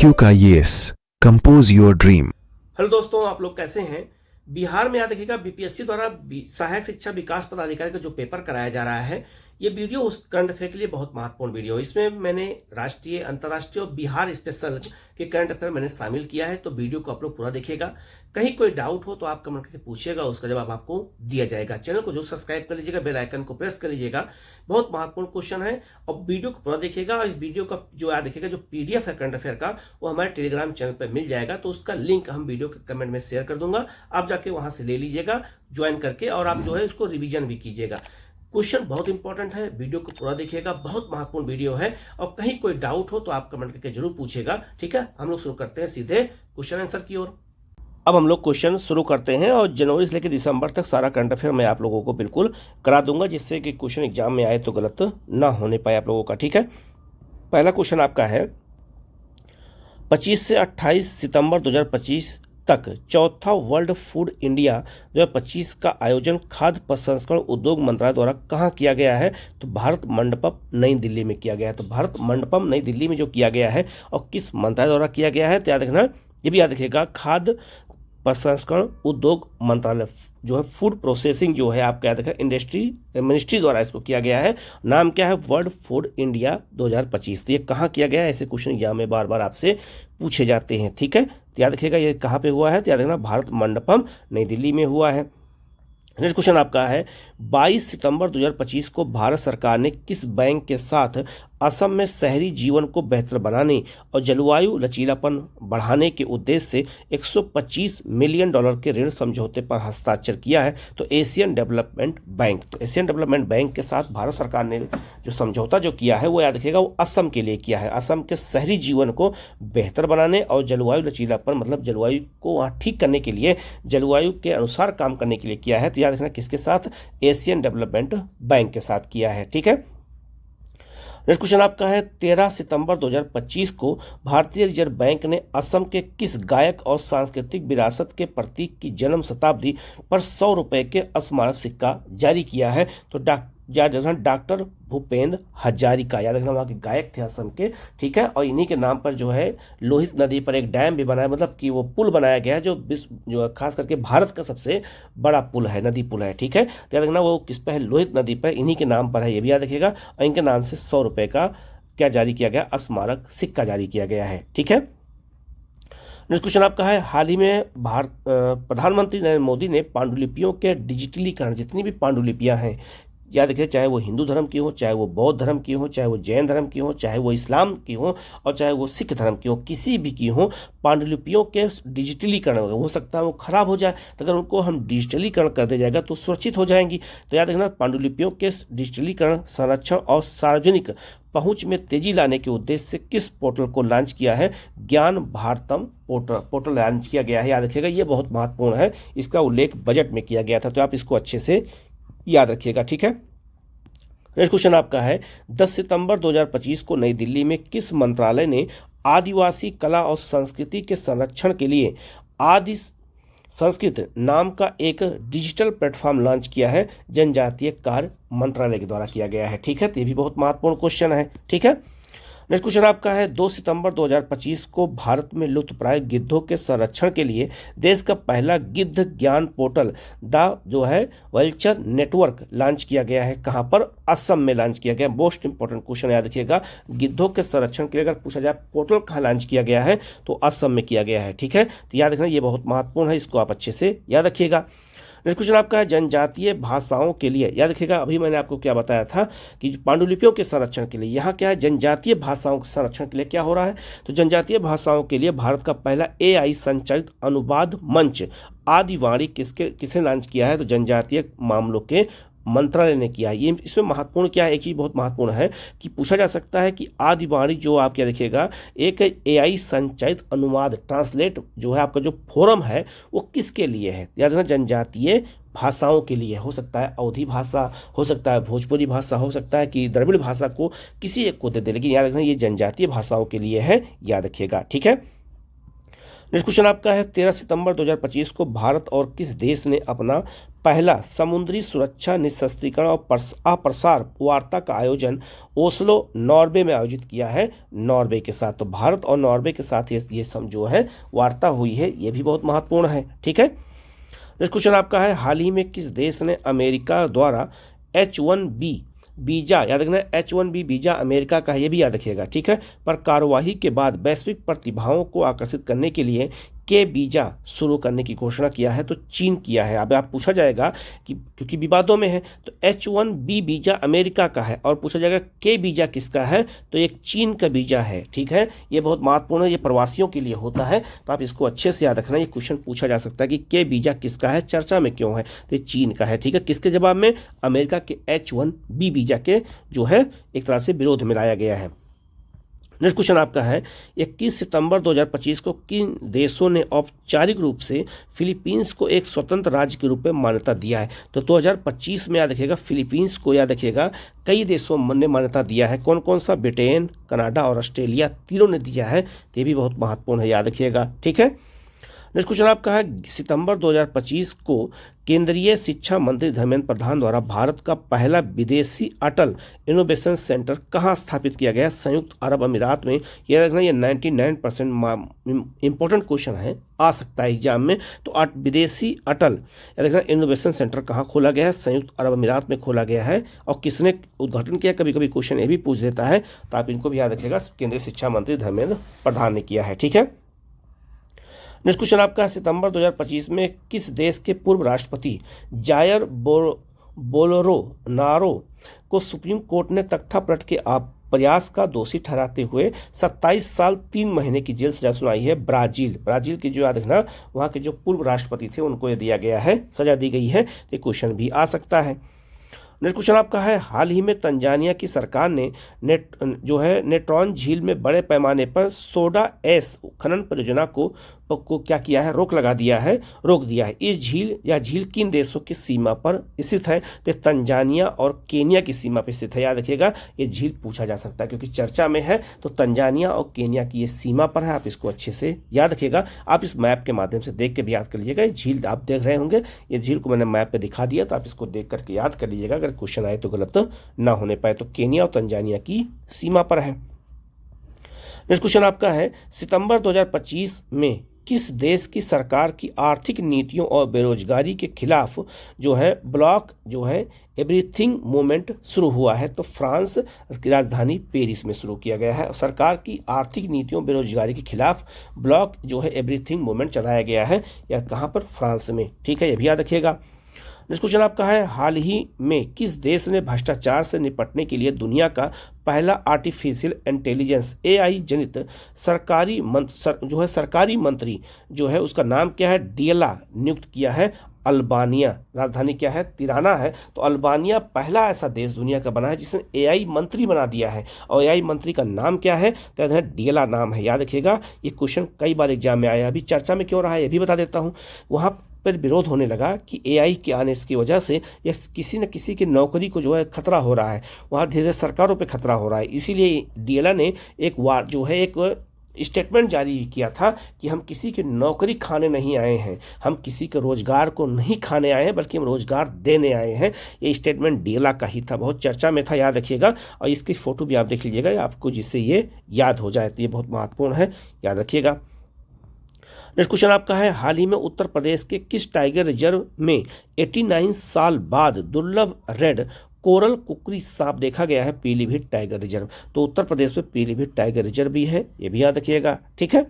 IQ का yes, compose your dream. Hello दोस्तों, आप लोग कैसे हैं। बिहार में याद रखिएगा बीपीएससी द्वारा सहायक शिक्षा विकास पदाधिकारी का जो पेपर कराया जा रहा है, ये वीडियो उस करंट अफेयर के लिए बहुत महत्वपूर्ण वीडियो है। इसमें मैंने राष्ट्रीय, अंतर्राष्ट्रीय और बिहार स्पेशल के करंट अफेयर मैंने शामिल किया है, तो वीडियो को आप लोग पूरा देखिएगा। कहीं कोई डाउट हो तो आप कमेंट करके पूछिएगा, उसका जवाब आपको दिया जाएगा। चैनल को जो सब्सक्राइब कर लीजिएगा, बेल आइकन को प्रेस कर लीजिएगा। बहुत महत्वपूर्ण क्वेश्चन है और वीडियो को पूरा देखिएगा। और इस वीडियो का जो याद रखिएगा, जो पीडीएफ है करंट अफेयर का, वो हमारे टेलीग्राम चैनल पर मिल जाएगा, तो उसका लिंक हम वीडियो के कमेंट में शेयर कर दूंगा। आप जाके वहां से ले लीजिएगा ज्वाइन करके, और आप जो है उसको रिवीजन भी कीजिएगा। क्वेश्चन बहुत इंपॉर्टेंट है, वीडियो को पूरा देखिएगा, बहुत महत्वपूर्ण वीडियो है। और कहीं कोई डाउट हो तो आप कमेंट करके जरूर पूछेगा, ठीक है। हम लोग शुरू करते हैं सीधे क्वेश्चन आंसर की ओर। अब हम लोग क्वेश्चन शुरू करते हैं, और जनवरी से लेकर दिसंबर तक सारा करंट अफेयर मैं आप लोगों को बिल्कुल करा दूंगा, जिससे कि क्वेश्चन एग्जाम में आए तो गलत ना होने पाए आप लोगों का, ठीक है। पहला क्वेश्चन आपका है, 25 से 28 सितंबर 2025 तक चौथा वर्ल्ड फूड इंडिया 2025 का आयोजन खाद्य प्रसंस्करण उद्योग मंत्रालय द्वारा कहाँ किया गया है? तो भारत मंडपम नई दिल्ली में किया गया है। तो भारत मंडपम नई दिल्ली में जो किया गया है और किस मंत्रालय द्वारा किया गया है, तो याद रखना, ये भी याद रखिएगा, खाद्य प्रसंस्करण उद्योग मंत्रालय जो है, फूड प्रोसेसिंग जो है आपका याद रखा, मिनिस्ट्री द्वारा इसको किया गया है। नाम क्या है? World food India 2025। तो ये कहाँ किया गया है? ऐसे क्वेश्चन एग्जाम में बार बार आपसे पूछे जाते हैं, ठीक है। तो याद रखिएगा ये कहाँ पे हुआ है, तो याद रखना भारत मंडपम नई दिल्ली में हुआ है। नेक्स्ट क्वेश्चन आपका है, 22 सितंबर 2025 को भारत सरकार ने किस बैंक के साथ असम में शहरी जीवन को बेहतर बनाने और जलवायु लचीलापन बढ़ाने के उद्देश्य से $125 मिलियन के ऋण समझौते पर हस्ताक्षर किया है? तो एशियन डेवलपमेंट बैंक। तो एशियन डेवलपमेंट बैंक के साथ भारत सरकार ने जो समझौता जो किया है, वो याद रखिएगा, वो असम के लिए किया है। असम के शहरी जीवन को बेहतर बनाने और जलवायु लचीलापन, मतलब जलवायु को वहाँ ठीक करने के लिए, जलवायु के अनुसार काम करने के लिए किया है। तो याद रखना किसके साथ? एशियन डेवलपमेंट बैंक के साथ किया है, ठीक है। नेक्स्ट क्वेश्चन आपका है, 13 सितंबर 2025 को भारतीय रिजर्व बैंक ने असम के किस गायक और सांस्कृतिक विरासत के प्रतीक की जन्म शताब्दी पर 100 रुपए के स्मारक सिक्का जारी किया है? तो डॉक्टर भूपेंद्र हजारिका। याद रखना, वहाँ के गायक थे असम के, ठीक है। और इन्हीं के नाम पर जो है लोहित नदी पर एक डैम भी बनाया, मतलब कि वो पुल बनाया गया है, जो खास करके भारत का सबसे बड़ा पुल है, नदी पुल है, ठीक है। तो याद रखना वो किस पर है? लोहित नदी पर, इन्हीं के नाम पर है, ये भी याद रखिएगा। और इनके नाम से 100 रुपये का क्या जारी किया गया? स्मारक सिक्का जारी किया गया है, ठीक है। नेक्स्ट क्वेश्चन आपका है, हाल ही में प्रधानमंत्री नरेंद्र मोदी ने पांडुलिपियों के डिजिटलीकरण, जितनी भी पांडुलिपियां हैं, याद रखिए, चाहे वो हिंदू धर्म की हो, चाहे वो बौद्ध धर्म की हो, चाहे वो जैन धर्म की हो, चाहे वो इस्लाम की हो, और चाहे वो सिख धर्म की हो, किसी भी की हो, पांडुलिपियों के डिजिटलीकरण हो सकता है वो खराब हो जाए, तो अगर उनको हम डिजिटलीकरण कर दिया जाएगा तो सुरक्षित हो जाएंगी। तो याद रखना, पांडुलिपियों के डिजिटलीकरण, संरक्षण और सार्वजनिक पहुंच में तेजी लाने के उद्देश्य से किस पोर्टल को लॉन्च किया है? ज्ञान भारतम पोर्टल लॉन्च किया गया है। याद रखिएगा, ये बहुत महत्वपूर्ण है, इसका उल्लेख बजट में किया गया था, तो आप इसको अच्छे से याद रखिएगा, ठीक है। नेक्स्ट क्वेश्चन आपका है, 10 सितंबर 2025 को नई दिल्ली में किस मंत्रालय ने आदिवासी कला और संस्कृति के संरक्षण के लिए आदि संस्कृत नाम का एक डिजिटल प्लेटफॉर्म लॉन्च किया है? जनजातीय कार्य मंत्रालय के द्वारा किया गया है, ठीक है। तो ये भी बहुत महत्वपूर्ण क्वेश्चन है, ठीक है। नेक्स्ट क्वेश्चन आपका है, 2 सितंबर 2025 को भारत में लुप्तप्राय गिद्धों के संरक्षण के लिए देश का पहला गिद्ध ज्ञान पोर्टल जो है वल्चर नेटवर्क लॉन्च किया गया है। कहां पर? असम में लॉन्च किया गया। मोस्ट इंपॉर्टेंट क्वेश्चन याद रखिएगा, गिद्धों के संरक्षण के लिए अगर पूछा जाए पोर्टल कहाँ लॉन्च किया गया है, तो असम में किया गया है, ठीक है। तो याद रखना, ये बहुत महत्वपूर्ण है, इसको आप अच्छे से याद रखिएगा। नेक्स्ट क्वेश्चन आपका है, जनजातीय भाषाओं के लिए, याद रखिएगा, अभी मैंने आपको क्या बताया था कि पांडुलिपियों के संरक्षण के लिए, यहाँ क्या है? जनजातीय भाषाओं के संरक्षण के लिए क्या हो रहा है? तो जनजातीय भाषाओं के लिए भारत का पहला AI संचालित अनुवाद मंच आदिवाणी किसने लॉन्च किया है? तो जनजातीय मामलों के मंत्रालय ने किया है। ये इसमें महत्वपूर्ण क्या है? एक चीज़ बहुत महत्वपूर्ण है कि पूछा जा सकता है कि आदिवाणी जो आप क्या देखिएगा, एक AI संचालित अनुवाद ट्रांसलेट जो है आपका जो फोरम है, वो किसके लिए है? याद रखना, जनजातीय भाषाओं के लिए। हो सकता है अवधी भाषा, हो सकता है भोजपुरी भाषा, हो सकता है कि द्रविड़ भाषा को किसी एक को दे दे, लेकिन याद रखना ये जनजातीय भाषाओं के लिए है, याद रखिएगा, ठीक है। नेक्स्ट क्वेश्चन आपका है 13 सितंबर 2025 को भारत और किस देश ने अपना पहला समुद्री सुरक्षा निशस्त्रीकरण और अप्रसार वार्ता का आयोजन ओस्लो नॉर्वे में आयोजित किया है? नॉर्वे के साथ। तो भारत और नॉर्वे के साथ ये जो है वार्ता हुई है, ये भी बहुत महत्वपूर्ण है। ठीक है। नेक्स्ट क्वेश्चन आपका है हाल ही में किस देश ने अमेरिका द्वारा H1B वीजा, याद रखना H1B वीजा अमेरिका का है, ये भी याद रखिएगा। ठीक है। पर कार्यवाही के बाद वैश्विक प्रतिभाओं को आकर्षित करने के लिए के वीजा शुरू करने की घोषणा किया है? तो चीन किया है। अब आप पूछा जाएगा कि क्योंकि विवादों में है तो H1B वीजा अमेरिका का है और पूछा जाएगा के वीजा किसका है? तो एक चीन का वीजा है। ठीक है। ये बहुत महत्वपूर्ण है, ये प्रवासियों के लिए होता है, तो आप इसको अच्छे से याद रखना। ये क्वेश्चन पूछा जा सकता है कि के वीजा किसका है, चर्चा में क्यों है? तो ये चीन का है। ठीक है। किसके जवाब में? अमेरिका के H1B वीजा के जो है एक तरह से विरोध में लाया गया है। नेक्स्ट क्वेश्चन आपका है 21 सितंबर 2025 को किन देशों ने औपचारिक रूप से फिलीपींस को एक स्वतंत्र राज्य के रूप में मान्यता दिया है? तो 2025 में याद रखिएगा फिलीपींस को, याद रखिएगा कई देशों ने मान्यता दिया है। कौन कौन सा? ब्रिटेन, कनाडा और ऑस्ट्रेलिया, तीनों ने दिया है। तो ये भी बहुत महत्वपूर्ण है, याद रखिएगा। ठीक है। नेक्स्ट क्वेश्चन आपका है सितंबर 2025 को केंद्रीय शिक्षा मंत्री धर्मेंद्र प्रधान द्वारा भारत का पहला विदेशी अटल इनोवेशन सेंटर कहाँ स्थापित किया गया? संयुक्त अरब अमीरात में। यह रखना, ये 99% इंपॉर्टेंट क्वेश्चन है, आ सकता है एग्जाम में। तो विदेशी अटल याद रखना इनोवेशन सेंटर कहाँ खोला गया है? संयुक्त अरब अमीरात में खोला गया है। और किसने उद्घाटन किया? कभी कभी क्वेश्चन ये भी पूछ देता है, तो आप इनको भी याद रखिएगा। केंद्रीय शिक्षा मंत्री धर्मेंद्र प्रधान ने किया है। ठीक है। नेक्स्ट क्वेश्चन आपका सितंबर 2025 में किस देश के पूर्व राष्ट्रपति जायर बोलोनारो को सुप्रीम कोर्ट ने तख्तापलट के प्रयास का दोषी ठहराते हुए 27 साल 3 महीने की जेल सजा सुनाई है? ब्राजील की जो याद रखना वहाँ के जो पूर्व राष्ट्रपति थे उनको ये दिया गया है, सजा दी गई है। तो क्वेश्चन भी आ सकता है। नेक्स्ट क्वेश्चन आपका है हाल ही में तंजानिया की सरकार ने नेट्रॉन झील में बड़े पैमाने पर सोडा एस खनन परियोजना को क्या किया है? रोक दिया है। इस झील किन देशों की सीमा पर स्थित है? तो तंजानिया और केनिया की सीमा पर स्थित है। याद रखिएगा, ये झील पूछा जा सकता है क्योंकि चर्चा में है। तो तंजानिया और केनिया की ये सीमा पर है, आप इसको अच्छे से याद रखिएगा। आप इस मैप के माध्यम से देख के भी याद कर लीजिएगा। ये झील आप देख रहे होंगे, ये झील को मैंने मैप पे दिखा दिया, तो आप इसको देख करके याद कर लीजिएगा, अगर क्वेश्चन आए तो गलत ना होने पाए। तो केनिया और तंजानिया की सीमा पर है। नेक्स्ट क्वेश्चन आपका है सितंबर 2025 में किस देश की सरकार की आर्थिक नीतियों और बेरोजगारी के खिलाफ ब्लॉक एवरीथिंग मूवमेंट शुरू हुआ है? तो फ्रांस की राजधानी पेरिस में शुरू किया गया है। सरकार की आर्थिक नीतियों बेरोजगारी के खिलाफ ब्लॉक एवरीथिंग मूवमेंट चलाया गया है, या कहाँ पर? फ्रांस में। ठीक है, ये भी याद रखिएगा। नेक्स्ट क्वेश्चन आपका है हाल ही में किस देश ने भ्रष्टाचार से निपटने के लिए दुनिया का पहला आर्टिफिशियल इंटेलिजेंस AI जनित सरकारी मंत्री उसका नाम क्या है? डियला नियुक्त किया है? अल्बानिया। राजधानी क्या है? तिराना है। तो अल्बानिया पहला ऐसा देश दुनिया का बना है जिसने AI मंत्री बना दिया है। और AI मंत्री का नाम क्या है? तो डियला नाम है, याद रखिएगा। ये क्वेश्चन कई बार एग्जाम में आया, अभी चर्चा में क्यों रहा है ये भी बता देता हूँ। वहाँ पर विरोध होने लगा कि AI के आने की वजह से या किसी न किसी की नौकरी को खतरा हो रहा है, वहाँ धीरे धीरे सरकारों पे खतरा हो रहा है। इसीलिए डियला ने एक स्टेटमेंट जारी किया था कि हम किसी की नौकरी खाने नहीं आए हैं, हम किसी के रोजगार को नहीं खाने आए हैं, बल्कि हम रोजगार देने आए हैं। ये स्टेटमेंट डियला का ही था, बहुत चर्चा में था, याद रखिएगा। और इसकी फोटो भी आप देख लीजिएगा आपको, जिससे ये याद हो जाए। तो ये बहुत महत्वपूर्ण है, याद रखिएगा। नेक्स्ट क्वेश्चन आपका है हाल ही में उत्तर प्रदेश के किस टाइगर रिजर्व में 89 साल बाद दुर्लभ रेड कोरल कुकरी सांप देखा गया है? Pilibhit tiger reserve. तो उत्तर प्रदेश में पीलीभीत टाइगर रिजर्व भी है, ये भी याद रखिएगा। ठीक है।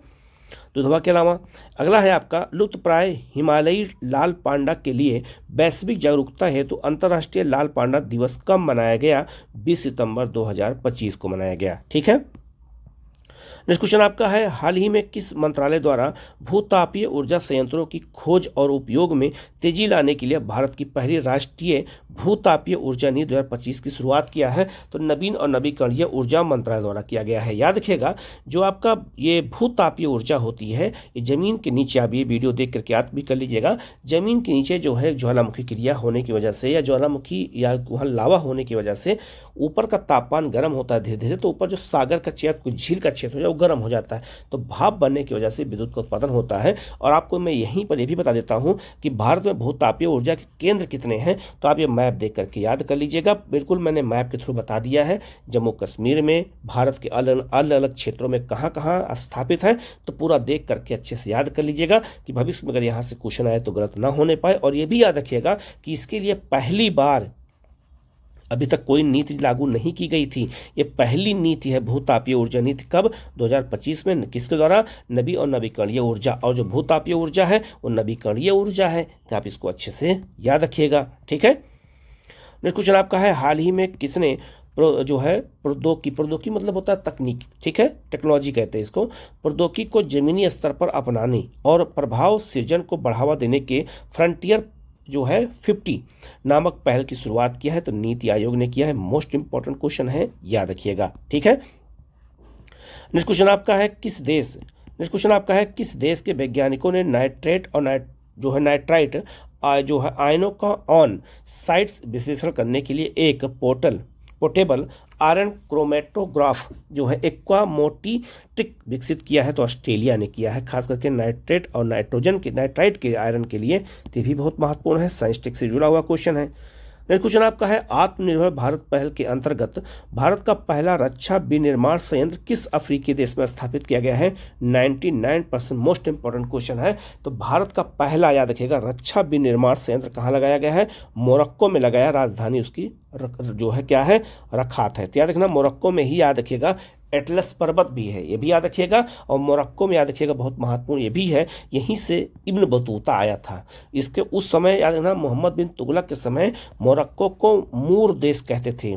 दुधवा के अलावा अगला है आपका लुप्तप्राय हिमालयी लाल पांडा के लिए वैश्विक जागरूकता हेतु अंतर्राष्ट्रीय लाल पांडा दिवस कब मनाया गया? 20 सितंबर 2025 को मनाया गया। ठीक है। नेक्स्ट क्वेश्चन आपका है हाल ही में किस मंत्रालय द्वारा भूतापीय ऊर्जा संयंत्रों की खोज और उपयोग में तेजी लाने के लिए भारत की पहली राष्ट्रीय भूतापीय ऊर्जा नीति 2025 की शुरुआत किया है? तो नवीन और नवीकरणीय ऊर्जा मंत्रालय द्वारा किया गया है। याद रखिएगा, जो आपका ये भूतापीय ऊर्जा होती है, ये जमीन के नीचे, आप ये वीडियो देख करके याद भी कर लीजिएगा, जमीन के नीचे ज्वालामुखी क्रिया होने की वजह से या ज्वालामुखी या वहाँ लावा होने की वजह से ऊपर का तापमान गर्म होता है धीरे धीरे, तो ऊपर जो सागर का क्षेत्र, झील का क्षेत्र हो जाए वो गर्म हो जाता है, तो भाप बनने की वजह से विद्युत का उत्पादन होता है। और आपको मैं यहीं पर ये भी बता देता हूँ कि भारत में भूतापीय ऊर्जा के केंद्र कितने हैं, तो आप ये मैप देख करके याद कर लीजिएगा। बिल्कुल मैंने मैप के थ्रू बता दिया है, जम्मू कश्मीर में भारत के अलग अलग क्षेत्रों में कहाँ कहाँ स्थापित है, तो पूरा देख करके अच्छे से याद कर लीजिएगा कि भविष्य में अगर यहाँ से क्वेश्चन आए तो गलत ना होने पाए। और ये भी याद रखिएगा कि इसके लिए पहली बार अभी तक कोई नीति लागू नहीं की गई थी, ये पहली नीति है भूतापीय ऊर्जा नीति। कब? 2025 में। किसके द्वारा? नवी और नवीकरणीय ऊर्जा। और जो भूतापीय ऊर्जा है वो नवीकरणीय ऊर्जा है, तो आप इसको अच्छे से याद रखिएगा। ठीक है। नेक्स्ट क्वेश्चन आपका है, हाल ही में किसने जो है प्रौद्योगिकी मतलब होता है तकनीक, ठीक है, टेक्नोलॉजी कहते हैं इसको, प्रौद्योगिकी को जमीनी स्तर पर अपनाने और प्रभाव सृजन को बढ़ावा देने के फ्रंटियर जो है 50 नामक पहल की शुरुआत किया है, तो नीति आयोग ने किया है। मोस्ट इंपॉर्टेंट क्वेश्चन है, याद रखिएगा। ठीक है। नेक्स्ट क्वेश्चन आपका है, किस देश के वैज्ञानिकों ने नाइट्रेट और नाइट्राइट जो है आयनों का ऑन साइट्स विश्लेषण करने के लिए एक पोर्टेबल आयरन क्रोमेटोग्राफ जो है एक्वामोटिट्रिक विकसित किया है, तो ऑस्ट्रेलिया ने किया है, खास करके नाइट्रेट और नाइट्राइट के आयरन के लिए। ये भी बहुत महत्वपूर्ण है, साइंस टेक से जुड़ा हुआ क्वेश्चन है। नेक्स्ट क्वेश्चन आपका है, आत्मनिर्भर भारत पहल के अंतर्गत भारत का पहला रक्षा विनिर्माण संयंत्र किस अफ्रीकी देश में स्थापित किया गया है? 99% मोस्ट इंपॉर्टेंट क्वेश्चन है। तो भारत का पहला, याद रखिएगा, रक्षा विनिर्माण संयंत्र कहाँ लगाया गया है? मोरक्को में लगाया। राजधानी उसकी जो है क्या है? रखात है। तो याद रखना, मोरक्को में ही, याद रखिएगा। एटलस पर्वत भी है, ये भी याद रखिएगा। और मोरक्को में, याद रखिएगा, बहुत महत्वपूर्ण ये भी है, यहीं से इब्न बतूता आया था। इसके उस समय, याद रखना, मोहम्मद बिन तुगलक के समय मोरक्को को मूर देश कहते थे,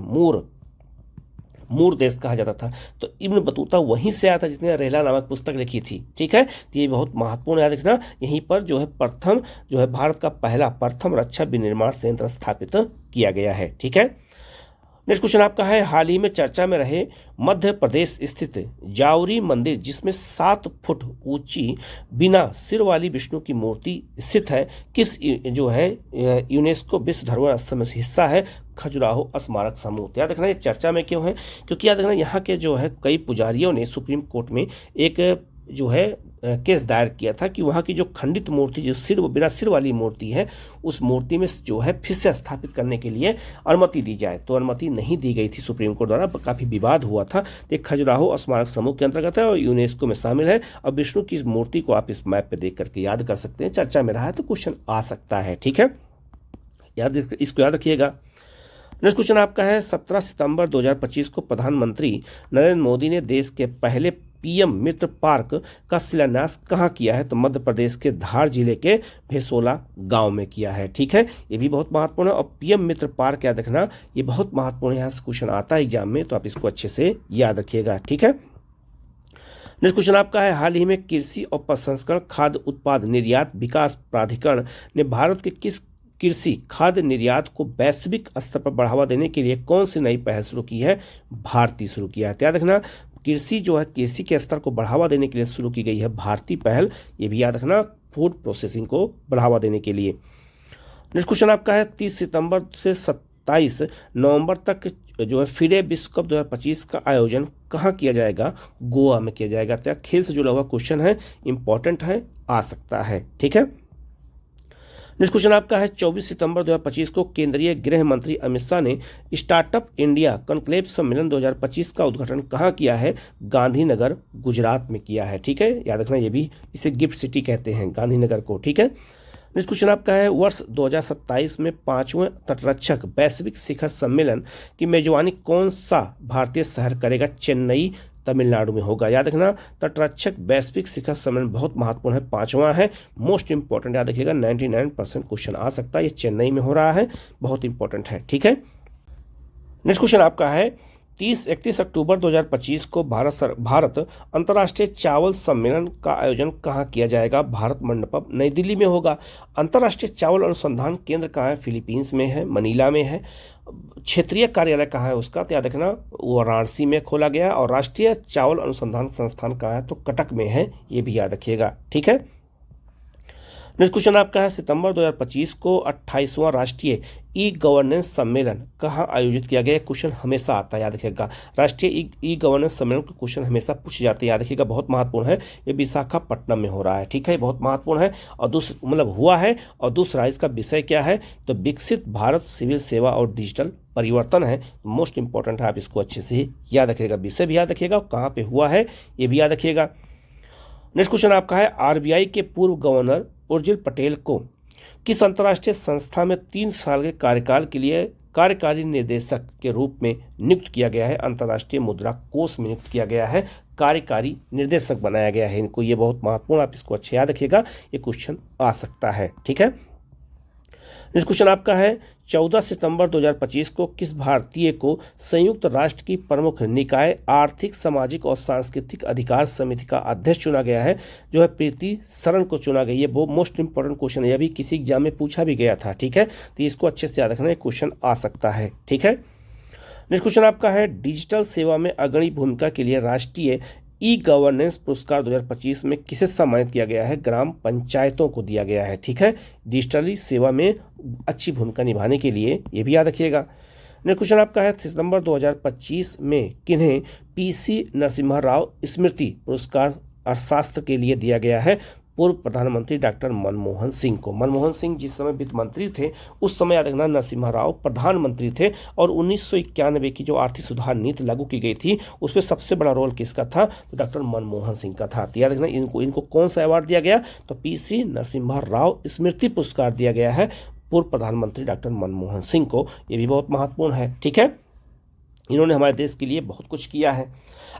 मूर देश कहा जाता था। तो इब्न बतूता वहीं से आया था जिसने रेला नामक पुस्तक लिखी थी। ठीक है। तो ये बहुत महत्वपूर्ण, याद रखना। यहीं पर जो है प्रथम जो है भारत का पहला प्रथम रक्षा विनिर्माण संयंत्र स्थापित किया गया है। ठीक है। नेक्स्ट क्वेश्चन आपका है, हाल ही में चर्चा में रहे मध्य प्रदेश स्थित जावरी मंदिर जिसमें 7 फुट ऊंची बिना सिर वाली विष्णु की मूर्ति स्थित है, किस जो है यूनेस्को विश्व धरोहर स्थल में हिस्सा है? खजुराहो स्मारक समूह। याद रखना, ये चर्चा में क्यों है? क्योंकि याद रखना, यहाँ के जो है कई पुजारियों ने सुप्रीम कोर्ट में एक जो है केस दायर किया था कि वहाँ की जो खंडित मूर्ति, जो बिना सिर वाली मूर्ति है, उस मूर्ति में जो है फिर से स्थापित करने के लिए अनुमति दी जाए, तो अनुमति नहीं दी गई थी सुप्रीम कोर्ट द्वारा, काफ़ी विवाद हुआ था। तो खजुराहो स्मारक समूह के अंतर्गत है और यूनेस्को में शामिल है। और विष्णु की मूर्ति को आप इस मैप पे देख करके याद कर सकते हैं, चर्चा में रहा है तो क्वेश्चन आ सकता है। ठीक है, इसको याद रखिएगा। नेक्स्ट क्वेश्चन आपका है, 17 सितंबर 2025 को प्रधानमंत्री नरेंद्र मोदी ने देश के पहले पीएम मित्र पार्क का शिलान्यास कहाँ किया है? तो मध्य प्रदेश के धार जिले के भेसोला गांव में किया है। ठीक है, ये भी बहुत महत्वपूर्ण है। और पीएम मित्र पार्क याद रखना, ये बहुत महत्वपूर्ण है, यहाँ से क्वेश्चन आता है एग्जाम में, तो आप इसको अच्छे से याद रखिएगा। ठीक है। नेक्स्ट क्वेश्चन आपका है, हाल ही में कृषि और प्रसंस्करण खाद्य उत्पाद निर्यात विकास प्राधिकरण ने भारत के किस कृषि खाद्य निर्यात को वैश्विक स्तर पर बढ़ावा देने के लिए कौन सी नई पहल शुरू की है? भारतीय शुरू किया है। याद रखना, कृषि जो है कृषि के स्तर को बढ़ावा देने के लिए शुरू की गई है भारतीय पहल, ये भी याद रखना, फूड प्रोसेसिंग को बढ़ावा देने के लिए। नेक्स्ट क्वेश्चन आपका है, 30 सितंबर से 27 नवंबर तक जो है फिडे विश्व कप 2025 का आयोजन कहाँ किया जाएगा? गोवा में किया जाएगा। तो खेल से जुड़ा हुआ क्वेश्चन है, इंपॉर्टेंट है, आ सकता है। ठीक है। नेक्स्ट क्वेश्चन आपका है, 24 सितंबर 2025 को केंद्रीय गृह मंत्री अमित शाह ने स्टार्टअप इंडिया कॉन्क्लेव सम्मेलन 2025 का उद्घाटन कहाँ किया है? गांधीनगर गुजरात में किया है। ठीक है, याद रखना, ये भी इसे गिफ्ट सिटी कहते हैं गांधीनगर को। ठीक है। नेक्स्ट क्वेश्चन आपका है, वर्ष 2027 में 5वें तटरक्षक वैश्विक शिखर सम्मेलन की मेजबानी कौन सा भारतीय शहर करेगा? चेन्नई तमिलनाडु में होगा। याद रखना, तटरक्षक वैश्विक शिखर सम्मेलन बहुत महत्वपूर्ण है, 5वां है, मोस्ट इंपॉर्टेंट, याद रखिएगा। 99% क्वेश्चन आ सकता है, ये चेन्नई में हो रहा है, बहुत इंपॉर्टेंट है। ठीक है। नेक्स्ट क्वेश्चन आपका है, 31 अक्टूबर 2025 को भारत अंतर्राष्ट्रीय चावल सम्मेलन का आयोजन कहाँ किया जाएगा? भारत मंडपम नई दिल्ली में होगा। अंतर्राष्ट्रीय चावल अनुसंधान केंद्र कहाँ है? फिलीपींस में है, मनीला में है। क्षेत्रीय कार्यालय कहाँ है उसका? तो याद रखना, वो वाराणसी में खोला गया। और राष्ट्रीय चावल अनुसंधान संस्थान कहाँ है? तो कटक में है, ये भी याद रखिएगा। ठीक है। नेक्स्ट क्वेश्चन आपका है, सितंबर 2025 को 28वां राष्ट्रीय ई गवर्नेंस सम्मेलन कहाँ आयोजित किया गया? क्वेश्चन हमेशा आता है, याद रखिएगा। राष्ट्रीय ई गवर्नेंस सम्मेलन के क्वेश्चन हमेशा पूछे जाते हैं, याद रखिएगा, बहुत महत्वपूर्ण है। ये विशाखापट्टनम में हो रहा है, ठीक है, बहुत महत्वपूर्ण है। और दूसरा मतलब हुआ है, और दूसरा इसका विषय क्या है? तो विकसित भारत सिविल सेवा और डिजिटल परिवर्तन है। मोस्ट इंपॉर्टेंट है, आप इसको अच्छे से याद रखिएगा, विषय भी याद रखिएगा, कहाँ पे हुआ है ये भी याद रखिएगा। नेक्स्ट क्वेश्चन आपका है, आरबीआई के पूर्व गवर्नर उर्जिल पटेल को किस अंतर्राष्ट्रीय संस्था में 3 साल के कार्यकाल के लिए कार्यकारी निर्देशक के रूप में नियुक्त किया गया है? अंतर्राष्ट्रीय मुद्रा कोष में नियुक्त किया गया है, कार्यकारी निर्देशक बनाया गया है इनको। ये बहुत महत्वपूर्ण, आप इसको अच्छे याद रखिएगा, ये क्वेश्चन आ सकता है, ठीक है। नेक्स्ट क्वेश्चन आपका है, 14 सितंबर 2025 को किस भारतीय को संयुक्त राष्ट्र की प्रमुख निकाय आर्थिक, सामाजिक और सांस्कृतिक अधिकार समिति का अध्यक्ष चुना गया है? जो है प्रीति शरण को चुना गया। ये बहुत मोस्ट इंपॉर्टेंट क्वेश्चन है, यह भी किसी एग्जाम में पूछा भी गया था, ठीक है, तो इसको अच्छे से याद रखना, क्वेश्चन आ सकता है, ठीक है। नेक्स्ट क्वेश्चन आपका है, डिजिटल सेवा में अग्रणी भूमिका के लिए राष्ट्रीय ई गवर्नेंस पुरस्कार 2025 में किसे सम्मानित किया गया है? ग्राम पंचायतों को दिया गया है, ठीक है, डिजिटली सेवा में अच्छी भूमिका निभाने के लिए, ये भी याद रखिएगा। नेक्स्ट क्वेश्चन आपका है, सितंबर 2025 में किन्हें पीसी नरसिम्हा राव स्मृति पुरस्कार अर्थशास्त्र के लिए दिया गया है? पूर्व प्रधानमंत्री डॉक्टर मनमोहन सिंह को। मनमोहन सिंह जिस समय वित्त मंत्री थे उस समय याद रखना नरसिम्हा राव प्रधानमंत्री थे, और 1991 की जो आर्थिक सुधार नीति लागू की गई थी उसमें सबसे बड़ा रोल किसका था? तो डॉक्टर मनमोहन सिंह का था। तो याद रखना इनको कौन सा अवार्ड दिया गया? तो पीसी नरसिम्हा राव स्मृति पुरस्कार दिया गया है पूर्व प्रधानमंत्री डॉक्टर मनमोहन सिंह को। ये भी बहुत महत्वपूर्ण है, ठीक है, इन्होंने हमारे देश के लिए बहुत कुछ किया है।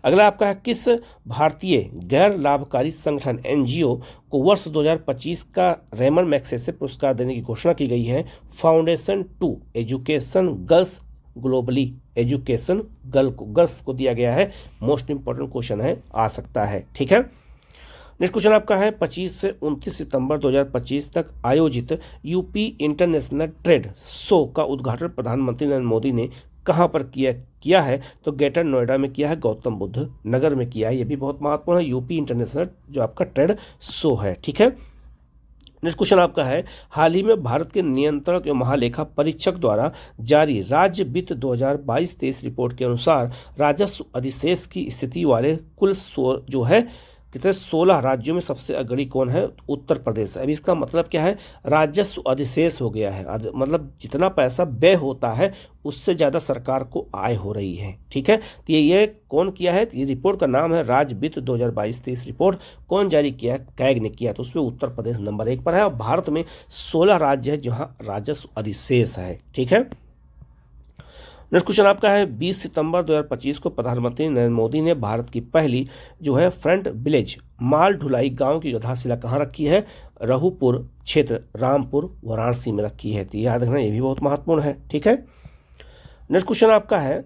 अगला आपका है, किस भारतीय गैर लाभकारी संगठन एनजीओ को वर्ष 2025 का रेमन मैग्सेसे पुरस्कार देने की घोषणा की गई है? Foundation to education girls globally, education girls को दिया गया है। मोस्ट इंपॉर्टेंट क्वेश्चन है, आ सकता है, ठीक है। नेक्स्ट क्वेश्चन आपका है, 25 से 29 सितंबर 2025 तक आयोजित यूपी इंटरनेशनल ट्रेड शो का उद्घाटन प्रधानमंत्री नरेंद्र मोदी ने कहाँ पर किया है? तो ग्रेटर नोएडा में किया है, गौतम बुद्ध नगर में किया है। ये भी बहुत महत्वपूर्ण है, यूपी इंटरनेशनल जो आपका ट्रेड शो है, ठीक है। नेक्स्ट क्वेश्चन आपका है, हाल ही में भारत के नियंत्रक एवं महालेखा परीक्षक द्वारा जारी राज्य वित्त 2022-23 रिपोर्ट के अनुसार राजस्व अधिशेष की स्थिति वाले कुल जो है कितने 16 राज्यों में सबसे अग्रणी कौन है? उत्तर प्रदेश। अब इसका मतलब क्या है? राजस्व अधिशेष हो गया है, मतलब जितना पैसा व्यय होता है उससे ज़्यादा सरकार को आय हो रही है, ठीक है। तो ये कौन किया है? ये रिपोर्ट का नाम है राज्य वित्त 2022-23 रिपोर्ट। कौन जारी किया है? कैग ने किया। तो उसमें उत्तर प्रदेश नंबर 1 पर है, और भारत में 16 राज्य है जहाँ राजस्व अधिशेष है, ठीक है। नेक्स्ट क्वेश्चन आपका है, 20 सितंबर 2025 को प्रधानमंत्री नरेंद्र मोदी ने भारत की पहली जो है फ्रंट विलेज माल ढुलाई गांव की आधारशिला कहाँ रखी है? रघुपुर क्षेत्र रामपुर वाराणसी में रखी है। तो याद रखना, ये भी बहुत महत्वपूर्ण है, ठीक है। नेक्स्ट क्वेश्चन आपका है,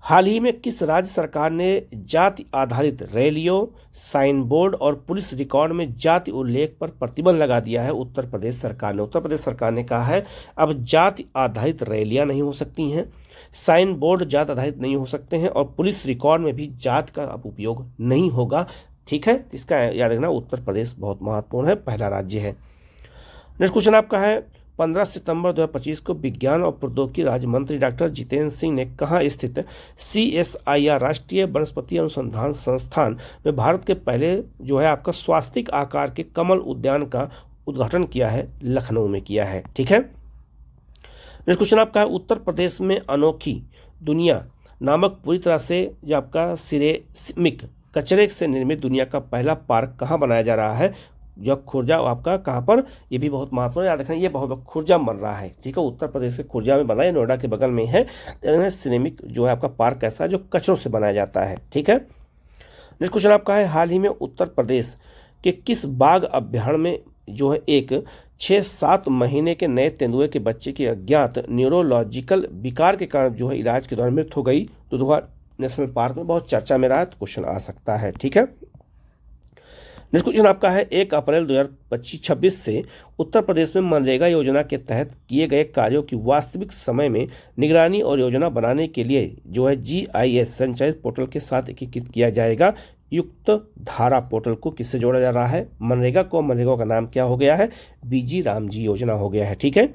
हाल ही में किस राज्य सरकार ने जाति आधारित रैलियों, साइन बोर्ड और पुलिस रिकॉर्ड में जाति उल्लेख पर प्रतिबंध लगा दिया है? उत्तर प्रदेश सरकार ने। उत्तर प्रदेश सरकार ने कहा है अब जाति आधारित रैलियां नहीं हो सकती हैं, साइन बोर्ड जाति आधारित नहीं हो सकते हैं, और पुलिस रिकॉर्ड में भी जाति का अब उपयोग नहीं होगा, ठीक है। इसका याद रखना, उत्तर प्रदेश बहुत महत्वपूर्ण है, पहला राज्य है। नेक्स्ट क्वेश्चन आपका है, 15 सितंबर 2025 को विज्ञान और प्रौद्योगिकी राज्य मंत्री डॉक्टर जितेंद्र सिंह ने कहाँ स्थित CSIR राष्ट्रीय वनस्पति अनुसंधान संस्थान में भारत के पहले जो है आपका स्वास्तिक आकार के कमल उद्यान का उद्घाटन किया है? लखनऊ में किया है, ठीक है। नेक्स्ट क्वेश्चन आपका है, उत्तर प्रदेश में अनोखी दुनिया नामक पूरी तरह से जो आपका सिरेमिक कचरे से निर्मित दुनिया का पहला पार्क कहाँ बनाया जा रहा है? जो खुर्जा आपका कहाँ पर? ये भी बहुत महत्वपूर्ण, याद रखना, ये बहुत खुर्जा बन रहा है, ठीक है, उत्तर प्रदेश के खुर्जा में बना है, नोएडा के बगल में है। सिरेमिक जो है आपका पार्क ऐसा है जो कचरों से बनाया जाता है, ठीक है। नेक्स्ट क्वेश्चन आपका है, हाल ही में उत्तर प्रदेश के किस बाघ अभ्यारण्य में जो है एक 6-7 महीने के नए तेंदुए के बच्चे की अज्ञात न्यूरोलॉजिकल विकार के कारण जो है इलाज के दौरान मृत्यु हो गई? दुधवा नेशनल पार्क में बहुत चर्चा में रहा है, तो क्वेश्चन आ सकता है, ठीक है। नेक्स्ट क्वेश्चन आपका है, 1 अप्रैल 2025-26 से उत्तर प्रदेश में मनरेगा योजना के तहत किए गए कार्यों की वास्तविक समय में निगरानी और योजना बनाने के लिए जो है GIS संचालित पोर्टल के साथ एकीकृत किया जाएगा। युक्त धारा पोर्टल को किससे जोड़ा जा रहा है? मनरेगा को। मनरेगा का नाम क्या हो गया है? बीजी रामजी योजना हो गया है। ठीक है।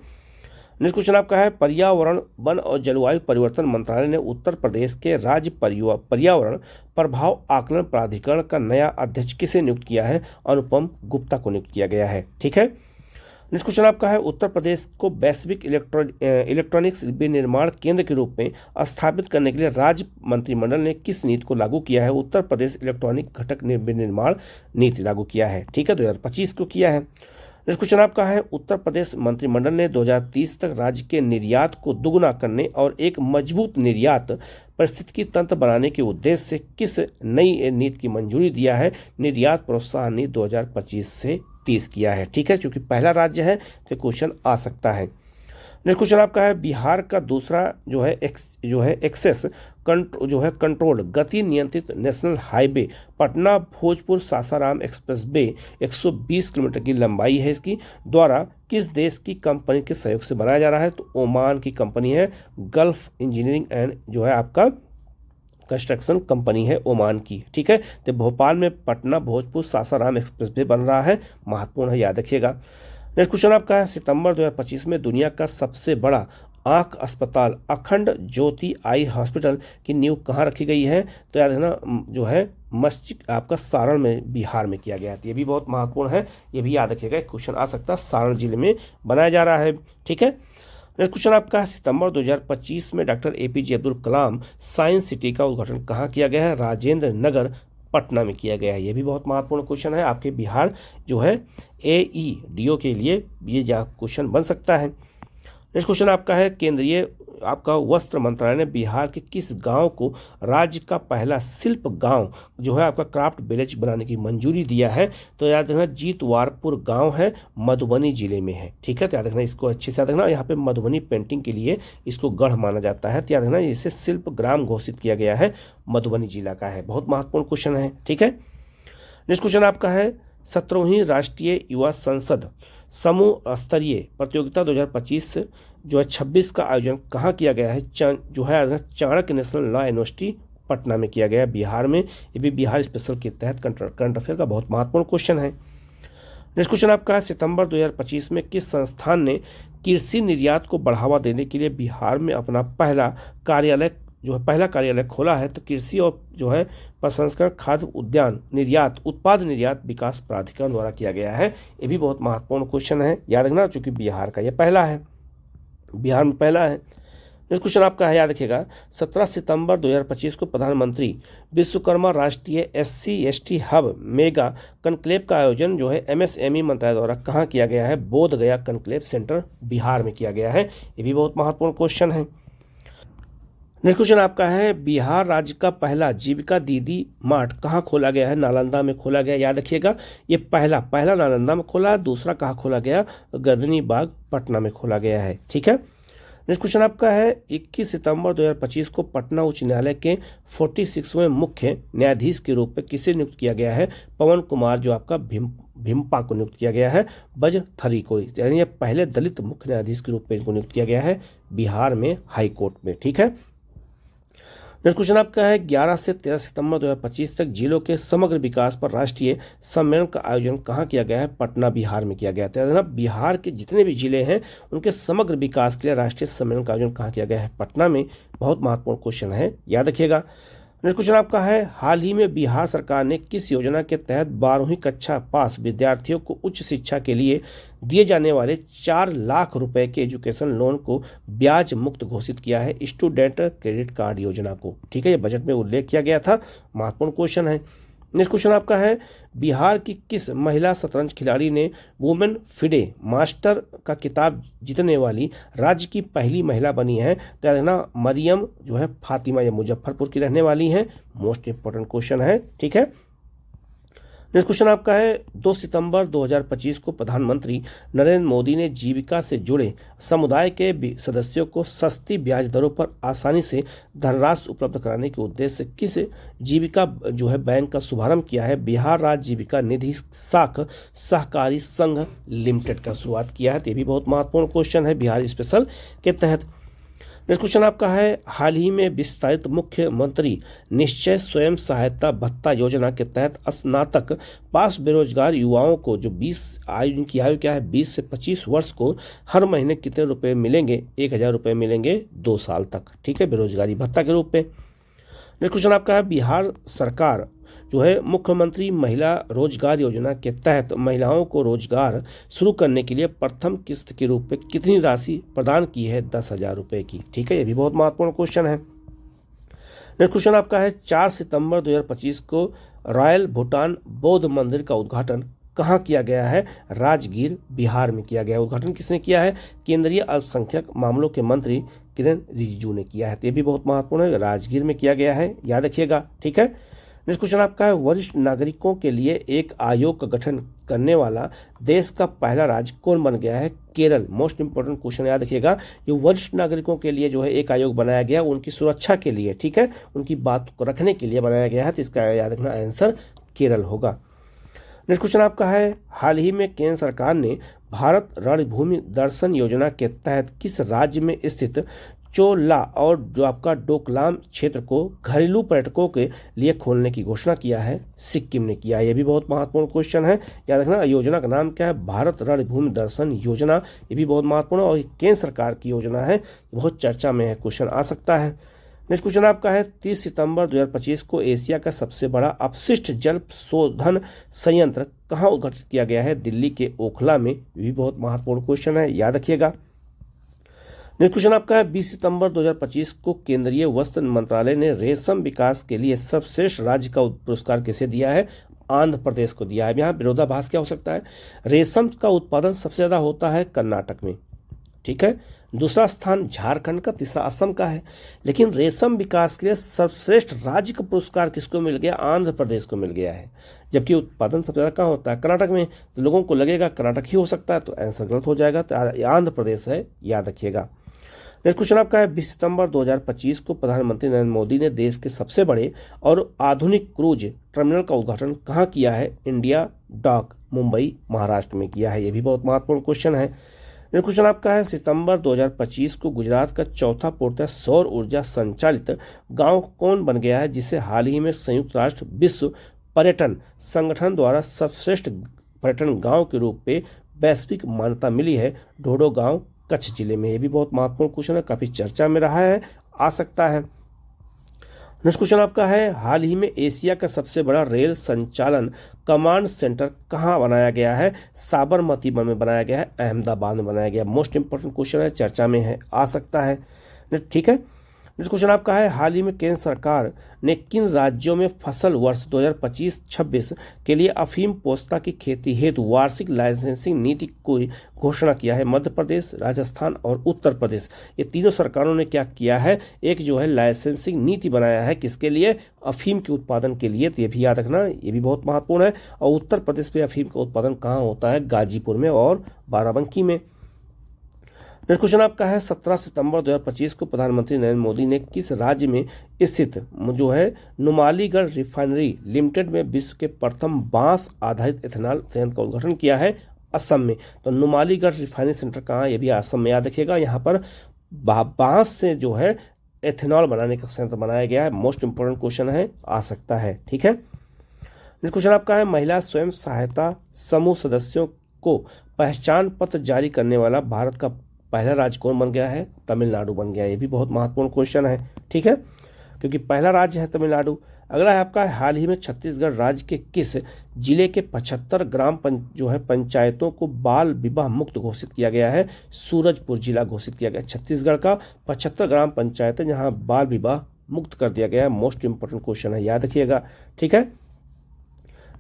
नेक्स्ट क्वेश्चन आपका है, पर्यावरण वन और जलवायु परिवर्तन मंत्रालय ने उत्तर प्रदेश के राज्य पर्यावरण प्रभाव आकलन प्राधिकरण का नया अध्यक्ष किसे नियुक्त किया है? अनुपम गुप्ता को नियुक्त किया गया है। ठीक है। नेक्स्ट क्वेश्चन आपका है, उत्तर प्रदेश को वैश्विक इलेक्ट्रॉनिक्स विनिर्माण केंद्र के रूप में स्थापित करने के लिए राज्य मंत्रिमंडल ने किस नीति को लागू किया है? उत्तर प्रदेश इलेक्ट्रॉनिक घटक विनिर्माण नीति लागू किया है। ठीक है, 2025 को किया है। नेक्स्ट क्वेश्चन आपका है, उत्तर प्रदेश मंत्रिमंडल ने 2030 तक राज्य के निर्यात को दुगुना करने और एक मजबूत निर्यात पारिस्थितिकी तंत्र बनाने के उद्देश्य से किस नई नीति की मंजूरी दिया है? निर्यात प्रोत्साहन नीति 2025 से 30 किया है। ठीक है, क्योंकि पहला राज्य है तो क्वेश्चन आ सकता है। नेक्स्ट क्वेश्चन आपका है, बिहार का दूसरा एक्सेस कंट्रोल्ड गति नियंत्रित national highway Patna Bhojpur Sasaram express way 120 kilometre की लंबाई है इसकी, द्वारा किस देश की कंपनी के सहयोग से बनाया जा रहा है? तो ओमान की कंपनी है, गल्फ इंजीनियरिंग एंड आपका कंस्ट्रक्शन कंपनी है ओमान की। ठीक है, तो भोपाल में पटना भोजपुर सासाराम एक्सप्रेस वे बन रहा है, महत्वपूर्ण है, याद रखिएगा। नेक्स्ट क्वेश्चन आपका है, सितंबर 2025 में दुनिया का सबसे बड़ा आंख अस्पताल अखंड ज्योति आई हॉस्पिटल की नींव कहाँ रखी गई है? तो याद रखना मस्जिद आपका सारण में बिहार में किया गया है। ये भी बहुत महत्वपूर्ण है, ये भी याद रखिएगा, क्वेश्चन आ सकता है, सारण जिले में बनाया जा रहा है। ठीक है। नेक्स्ट क्वेश्चन आपका, सितंबर 2025 में doctor APJ Abdul Kalam science city का उद्घाटन कहाँ किया गया है? राजेंद्र नगर पटना में किया गया है। ये भी बहुत महत्वपूर्ण क्वेश्चन है, आपके बिहार AEDO के लिए ये क्वेश्चन बन सकता है। नेक्स्ट क्वेश्चन आपका है, केंद्रीय आपका वस्त्र मंत्रालय ने बिहार के किस गांव को राज्य का पहला शिल्प गांव आपका क्राफ्ट विलेज बनाने की मंजूरी दिया है? तो याद रखना जीतवारपुर गांव है, मधुबनी जिले में है। ठीक है, तो याद रखना, इसको अच्छे से याद रखना। यहाँ पे मधुबनी पेंटिंग के लिए इसको गढ़ माना जाता है, तो याद रखना इसे शिल्प ग्राम घोषित किया गया है, मधुबनी जिला का है। बहुत महत्वपूर्ण क्वेश्चन है। ठीक है। नेक्स्ट क्वेश्चन आपका है, 17वीं राष्ट्रीय युवा संसद समूह स्तरीय प्रतियोगिता 2025 26 का आयोजन कहाँ किया गया है? Chanakya national law university Patna में किया गया है, बिहार में। ये भी बिहार स्पेशल के तहत करंट अफेयर का बहुत महत्वपूर्ण क्वेश्चन है। नेक्स्ट क्वेश्चन आपका है, सितंबर 2025 में किस संस्थान ने कृषि निर्यात को बढ़ावा देने के लिए बिहार में अपना पहला कार्यालय खोला है? तो कृषि और प्रसंस्करण खाद्य उद्यान उत्पाद निर्यात विकास प्राधिकरण द्वारा किया गया है। ये भी बहुत महत्वपूर्ण क्वेश्चन है, याद रखना, चूंकि बिहार का ये पहला है, बिहार में पहला है। नेक्स्ट क्वेश्चन आपका है, याद रखिएगा, 17 सितंबर 2025 को प्रधानमंत्री विश्वकर्मा राष्ट्रीय SC/ST हब मेगा कनक्लेव का आयोजन MSME मंत्रालय द्वारा कहाँ किया गया है? बोध गया कनक्लेव सेंटर बिहार में किया गया है। ये भी बहुत महत्वपूर्ण क्वेश्चन है। नेक्स्ट क्वेश्चन आपका है, बिहार राज्य का पहला जीविका दीदी मार्ट कहाँ खोला गया है? नालंदा में खोला गया, याद रखिएगा। ये पहला नालंदा में खोला, दूसरा कहाँ खोला गया? गर्दनी बाग पटना में खोला गया है। ठीक है। नेक्स्ट क्वेश्चन आपका है, 21 सितंबर 2025 को पटना उच्च न्यायालय के 46वें मुख्य न्यायाधीश के रूप में किसे नियुक्त किया गया है? पवन कुमार आपका भिम्पा को नियुक्त किया गया है, बजथरी को, यानी ये पहले दलित मुख्य न्यायाधीश के रूप में इनको नियुक्त किया गया है बिहार में हाई कोर्ट में। ठीक है। नेक्स्ट क्वेश्चन आपका है, 11 से 13 सितंबर 2025 तक जिलों के समग्र विकास पर राष्ट्रीय सम्मेलन का आयोजन कहाँ किया गया है? पटना बिहार में किया गया था। बिहार के जितने भी जिले हैं उनके समग्र विकास के लिए राष्ट्रीय सम्मेलन का आयोजन कहाँ किया गया है? पटना में। बहुत महत्वपूर्ण क्वेश्चन है, याद रखिएगा। नेक्स्ट क्वेश्चन आपका है, हाल ही में बिहार सरकार ने किस योजना के तहत 12वीं कक्षा पास विद्यार्थियों को उच्च शिक्षा के लिए दिए जाने वाले 4 लाख रुपए के एजुकेशन लोन को ब्याज मुक्त घोषित किया है? स्टूडेंट क्रेडिट कार्ड योजना को। ठीक है, ये बजट में उल्लेख किया गया था, महत्वपूर्ण क्वेश्चन है। नेक्स्ट क्वेश्चन आपका है, बिहार की किस महिला शतरंज खिलाड़ी ने वुमेन फिडे मास्टर का खिताब जीतने वाली राज्य की पहली महिला बनी है? तो याद रखना, मरियम फातिमा, ये मुजफ्फरपुर की रहने वाली हैं। मोस्ट इंपॉर्टेंट क्वेश्चन है। ठीक है। नेक्स्ट क्वेश्चन आपका है, 2 सितंबर 2025 को प्रधानमंत्री नरेंद्र मोदी ने जीविका से जुड़े समुदाय के सदस्यों को सस्ती ब्याज दरों पर आसानी से धनराशि उपलब्ध कराने के उद्देश्य से किस जीविका बैंक का शुभारंभ किया है? बिहार राज्य जीविका निधि शाख सहकारी संघ लिमिटेड का शुरुआत किया है। तो ये भी बहुत महत्वपूर्ण क्वेश्चन है बिहार स्पेशल के तहत। नेक्स्ट क्वेश्चन आपका है, हाल ही में विस्तारित मुख्यमंत्री निश्चय स्वयं सहायता भत्ता योजना के तहत स्नातक पास बेरोजगार युवाओं को जो 20 आयु, इनकी आयु क्या है 20 से 25 वर्ष को हर महीने कितने रुपए मिलेंगे? 1000 रुपये मिलेंगे 2 साल तक, ठीक है, बेरोजगारी भत्ता के रूप में। नेक्स्ट क्वेश्चन आपका है, बिहार सरकार जो है मुख्यमंत्री महिला रोजगार योजना के तहत महिलाओं को रोजगार शुरू करने के लिए प्रथम किस्त के रूप में कितनी राशि प्रदान की है? 10,000 रुपये की, ठीक है, ये भी बहुत महत्वपूर्ण क्वेश्चन है। नेक्स्ट क्वेश्चन आपका है, 4 सितंबर 2025 को रॉयल भूटान बौद्ध मंदिर का उद्घाटन कहाँ किया गया है? राजगीर बिहार में किया गया। उद्घाटन किसने किया है? केंद्रीय अल्पसंख्यक मामलों के मंत्री किरेन रिजिजू ने किया है। तो ये भी बहुत महत्वपूर्ण है, राजगीर में किया गया है, याद रखिएगा, ठीक है। नेक्स्ट क्वेश्चन आपका है, वरिष्ठ नागरिकों के लिए एक आयोग का गठन करने वाला देश का पहला राज्य कौन बन गया है? केरल। मोस्ट इंपोर्टेंट क्वेश्चन याद रखिएगा, ये वरिष्ठ नागरिकों के लिए जो है एक आयोग बनाया गया, उनकी सुरक्षा के लिए, ठीक है, उनकी बात को रखने के लिए बनाया गया है, तो इसका याद रखना आंसर केरल होगा। नेक्स्ट क्वेश्चन आपका है, हाल ही में केंद्र सरकार ने भारत रणभूमि दर्शन योजना के तहत किस राज्य में स्थित चोला और जो आपका डोकलाम क्षेत्र को घरेलू पर्यटकों के लिए खोलने की घोषणा किया है? सिक्किम ने किया है। यह भी बहुत महत्वपूर्ण क्वेश्चन है, याद रखना। योजना का नाम क्या है? भारत रणभूमि दर्शन योजना। ये भी बहुत महत्वपूर्ण और केंद्र सरकार की योजना है, बहुत चर्चा में है, क्वेश्चन आ सकता है। नेक्स्ट क्वेश्चन आपका है, 30 सितंबर 2025 को एशिया का सबसे बड़ा अपशिष्ट जल शोधन संयंत्र कहाँ उद्घाटित किया गया है? दिल्ली के ओखला में। ये भी बहुत महत्वपूर्ण क्वेश्चन है, याद रखिएगा। नेक्स्ट क्वेश्चन आपका है, 20 सितंबर 2025 को केंद्रीय वस्त्र मंत्रालय ने रेशम विकास के लिए सर्वश्रेष्ठ राज्य का पुरस्कार किसे दिया है? आंध्र प्रदेश को दिया है। यहाँ विरोधाभास क्या हो सकता है? रेशम का उत्पादन सबसे ज़्यादा होता है कर्नाटक में, ठीक है, दूसरा स्थान झारखंड का, तीसरा असम का है, लेकिन रेशम विकास के लिए सर्वश्रेष्ठ राज्य का पुरस्कार किसको मिल गया? आंध्र प्रदेश को मिल गया है, जबकि उत्पादन सबसे ज़्यादा कहाँ होता है? कर्नाटक में। तो लोगों को लगेगा कर्नाटक ही हो सकता है, तो आंसर गलत हो जाएगा, तो आंध्र प्रदेश है, याद रखिएगा। नेक्स्ट क्वेश्चन आपका है, 20 सितंबर 2025 को प्रधानमंत्री नरेंद्र मोदी ने देश के सबसे बड़े और आधुनिक क्रूज टर्मिनल का उद्घाटन कहाँ किया है? इंडिया डॉक, मुंबई, महाराष्ट्र में किया है। ये भी बहुत महत्वपूर्ण क्वेश्चन है। नेक्स्ट क्वेश्चन आपका है, सितंबर 2025 को गुजरात का चौथा पूर्णतः सौर ऊर्जा संचालित गांव कौन बन गया है, जिसे हाल ही में संयुक्त राष्ट्र विश्व पर्यटन संगठन द्वारा सर्वश्रेष्ठ पर्यटन गांव के रूप में वैश्विक मान्यता मिली है? ढोडो गांव, कच्छ जिले में। ये भी बहुत महत्वपूर्ण क्वेश्चन है, काफी चर्चा में रहा है, आ सकता है। नेक्स्ट क्वेश्चन आपका है, हाल ही में एशिया का सबसे बड़ा रेल संचालन कमांड सेंटर कहाँ बनाया गया है? साबरमती में बनाया गया है, अहमदाबाद में बनाया गया। मोस्ट इंपोर्टेंट क्वेश्चन है, चर्चा में है, आ सकता है, ठीक है। नेक्स्ट क्वेश्चन आपका है, हाल ही में केंद्र सरकार ने किन राज्यों में फसल वर्ष 2025-26 के लिए अफीम पोस्ता की खेती हेतु वार्षिक लाइसेंसिंग नीति को घोषणा किया है? मध्य प्रदेश, राजस्थान और उत्तर प्रदेश। ये तीनों सरकारों ने क्या किया है? एक जो है लाइसेंसिंग नीति बनाया है, किसके लिए? अफीम के उत्पादन के लिए। तो ये भी याद रखना, ये भी बहुत महत्वपूर्ण है। और उत्तर प्रदेश में अफीम का उत्पादन कहाँ होता है? गाजीपुर में और बाराबंकी में। नेक्स्ट क्वेश्चन आपका है, 17 सितंबर 2025 को प्रधानमंत्री नरेंद्र मोदी ने किस राज्य में स्थित जो है नुमालीगढ़ रिफाइनरी लिमिटेड में विश्व के प्रथम बांस आधारित एथेनॉल संयंत्र का उद्घाटन किया है? असम में। तो नुमालीगढ़ रिफाइनरी सेंटर कहाँ? ये भी असम में, याद रखिएगा। यहाँ पर बांस से जो है एथेनॉल बनाने का संयंत्र बनाया गया है। मोस्ट इंपोर्टेंट क्वेश्चन है, आ सकता है, ठीक है। नेक्स्ट क्वेश्चन आपका है, महिला स्वयं सहायता समूह सदस्यों को पहचान पत्र जारी करने वाला भारत का पहला राज्य कौन बन गया है? तमिलनाडु बन गया है। ये भी बहुत महत्वपूर्ण क्वेश्चन है, ठीक है, क्योंकि पहला राज्य है तमिलनाडु। अगला है आपका, हाल ही में छत्तीसगढ़ राज्य के किस जिले के 75 ग्राम पंचायतों को बाल विवाह मुक्त घोषित किया गया है? सूरजपुर जिला घोषित किया गया। छत्तीसगढ़ का 75 ग्राम पंचायतें जहां बाल विवाह मुक्त कर दिया गया है। मोस्ट इंपोर्टेंट क्वेश्चन है, याद रखिएगा, ठीक है।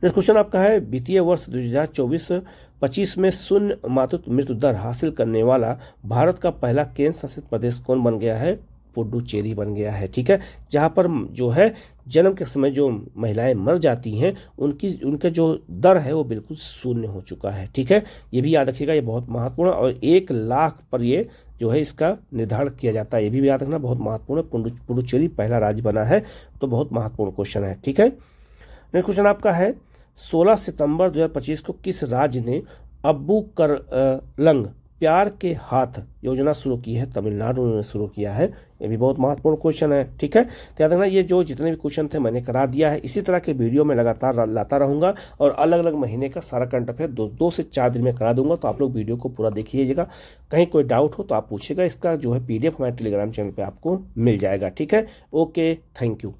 नेक्स्ट क्वेश्चन आपका है, वित्तीय वर्ष 2024-25 में शून्य मातृत्व मृत्यु दर हासिल करने वाला भारत का पहला केंद्र शासित प्रदेश कौन बन गया है? पुडुचेरी बन गया है, ठीक है, जहां पर जो है जन्म के समय जो महिलाएं मर जाती हैं उनका जो दर है वो बिल्कुल शून्य हो चुका है, ठीक है। ये भी याद रखिएगा, ये बहुत महत्वपूर्ण, और 1 लाख पर ये जो है इसका निर्धारण किया जाता है। ये भी याद रखना, बहुत महत्वपूर्ण है। पुडुचेरी पहला राज्य बना है, तो बहुत महत्वपूर्ण क्वेश्चन है, ठीक है। नेक्स्ट क्वेश्चन आपका है, 16 सितंबर 2025 को किस राज्य ने अब्बू करलंग प्यार के हाथ योजना शुरू की है तमिलनाडु ने शुरू किया है। ये भी बहुत महत्वपूर्ण क्वेश्चन है, ठीक है। तो याद रखना, ये जो जितने भी क्वेश्चन थे मैंने करा दिया है। इसी तरह के वीडियो मैं लगातार लाता रहूंगा और अलग अलग महीने का सारा करंट अफेयर 2 से 4 दिन में करा दूंगा। तो आप लोग वीडियो को पूरा देखिएगा। कहीं कोई डाउट हो तो आप पूछिएगा। इसका जो है PDF हमारे टेलीग्राम चैनल पर आपको मिल जाएगा, ठीक है। Okay, thank you.